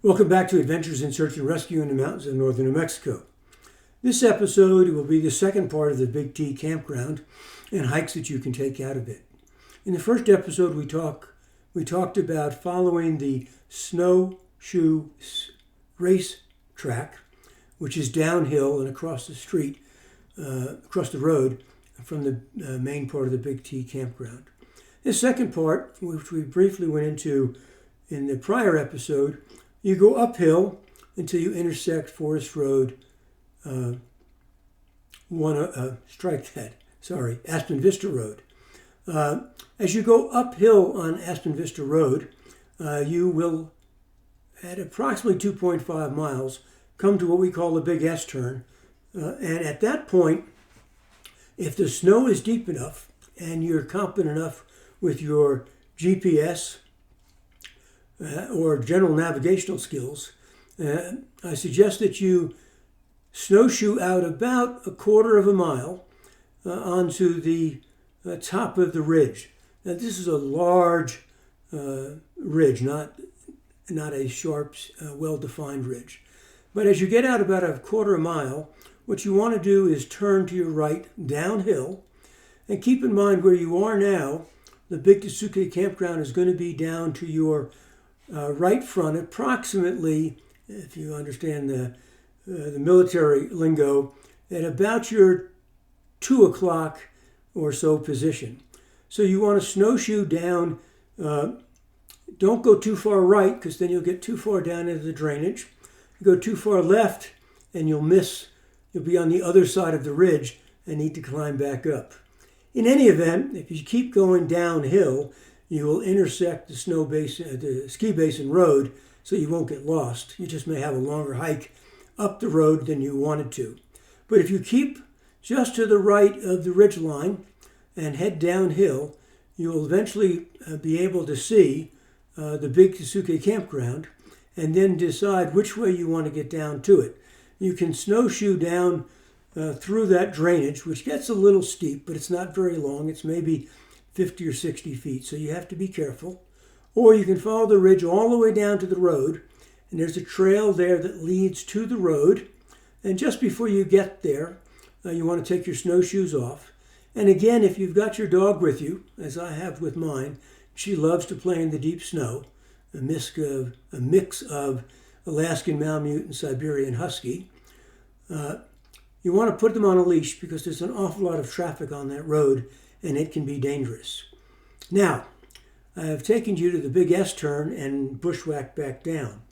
Welcome back to Adventures in Search and Rescue in the Mountains of Northern New Mexico. This episode will be the second part of the Big T campground and hikes that you can take out of it. In the first episode, we talked about following the snowshoe race track, which is downhill and across the road from the main part of the Big T campground. The second part, which we briefly went into in the prior episode, you go uphill until you intersect Forest Road, Aspen Vista Road. As you go uphill on Aspen Vista Road, you will, at approximately 2.5 miles, come to what we call the Big S turn. And at that point, if the snow is deep enough and you're competent enough with your GPS or general navigational skills, I suggest that you snowshoe out about a quarter of a mile onto the top of the ridge. Now, this is a large ridge, not a sharp, well-defined ridge. But as you get out about a quarter of a mile, what you want to do is turn to your right downhill, and keep in mind where you are now. The Big Tsuke campground is going to be down to your right front, approximately, if you understand the military lingo, at about your 2 o'clock or so position. So you want to snowshoe down. Don't go too far right, because then you'll get too far down into the drainage. You go too far left and you'll be on the other side of the ridge and need to climb back up. In any event, if you keep going downhill, you will intersect the ski basin road, so you won't get lost. You just may have a longer hike up the road than you wanted to. But if you keep just to the right of the ridge line and head downhill, you will eventually be able to see the Big Tsuke campground and then decide which way you want to get down to it. You can snowshoe down through that drainage, which gets a little steep, but it's not very long. It's maybe 50 or 60 feet, so you have to be careful. Or you can follow the ridge all the way down to the road, and there's a trail there that leads to the road. And just before you get there, you want to take your snowshoes off. And again, if you've got your dog with you, as I have with mine, she loves to play in the deep snow, a mix of Alaskan Malamute and Siberian Husky. You want to put them on a leash because there's an awful lot of traffic on that road and it can be dangerous. Now, I have taken you to the Big S turn and bushwhack back down.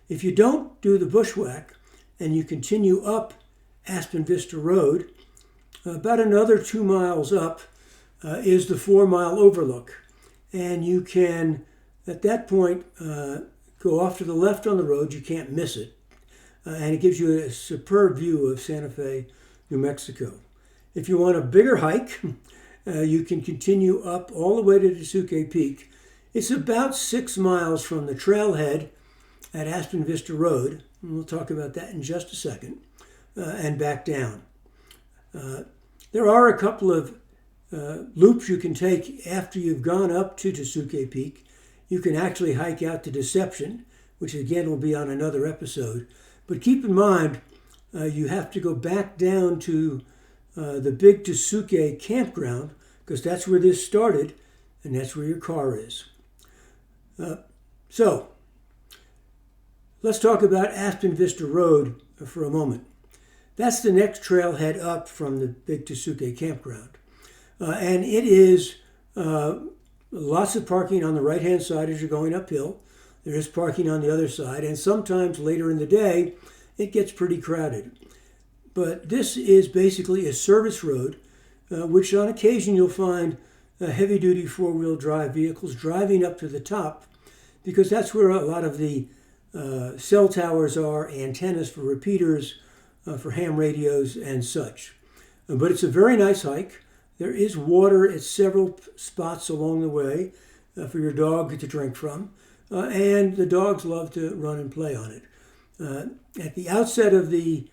If you don't do the bushwhack and you continue up Aspen Vista Road, about another 2 miles up is the 4-mile overlook. And you can, at that point, go off to the left on the road. You can't miss it. And it gives you a superb view of Santa Fe, New Mexico. If you want a bigger hike, you can continue up all the way to Tsuke Peak. It's about 6 miles from the trailhead at Aspen Vista Road, and we'll talk about that in just a second, and back down. There are a couple of loops you can take after you've gone up to Tsuke Peak. You can actually hike out to Deception, which again will be on another episode. But keep in mind, you have to go back down to the Big Tsuke campground, because that's where this started, and that's where your car is. So, let's talk about Aspen Vista Road for a moment. That's the next trailhead up from the Big Tsuke campground. And it is lots of parking on the right-hand side as you're going uphill. There is parking on the other side, and sometimes later in the day, it gets pretty crowded. But this is basically a service road, which on occasion you'll find heavy-duty four-wheel drive vehicles driving up to the top, because that's where a lot of the cell towers are, antennas for repeaters, for ham radios and such. But it's a very nice hike. There is water at several spots along the way for your dog to drink from. And the dogs love to run and play on it. At the outset of the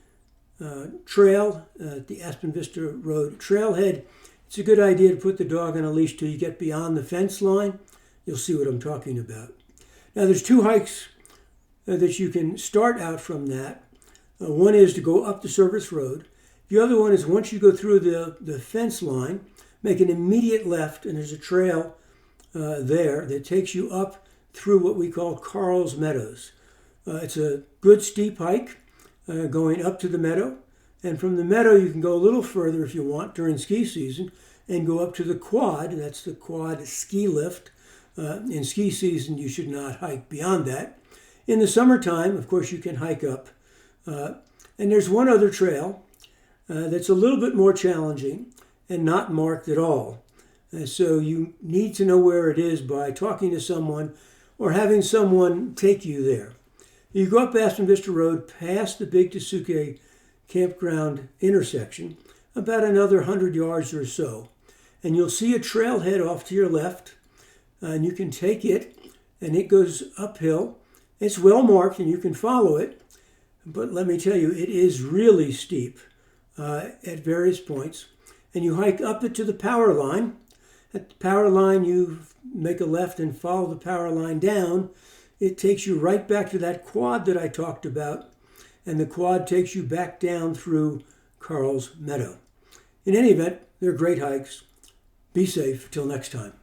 trail, the Aspen Vista Road trailhead, it's a good idea to put the dog on a leash till you get beyond the fence line. You'll see what I'm talking about. Now, there's two hikes that you can start out from that. One is to go up the service road. The other one is once you go through the fence line, make an immediate left, and there's a trail there that takes you up through what we call Carl's Meadows. It's a good steep hike going up to the meadow. And from the meadow, you can go a little further if you want during ski season and go up to the quad. That's the quad ski lift. In ski season, you should not hike beyond that. In the summertime, of course, you can hike up. And there's one other trail that's a little bit more challenging and not marked at all. So you need to know where it is by talking to someone or having someone take you there. You go up Aspen Vista Road past the Big Tasuke campground intersection, about another 100 yards or so. And you'll see a trailhead off to your left, and you can take it, and it goes uphill. It's well marked, and you can follow it. But let me tell you, it is really steep at various points. And you hike up it to the power line. At the power line, you make a left and follow the power line down. It takes you right back to that quad that I talked about, and the quad takes you back down through Carl's Meadow. In any event, they're great hikes. Be safe till next time.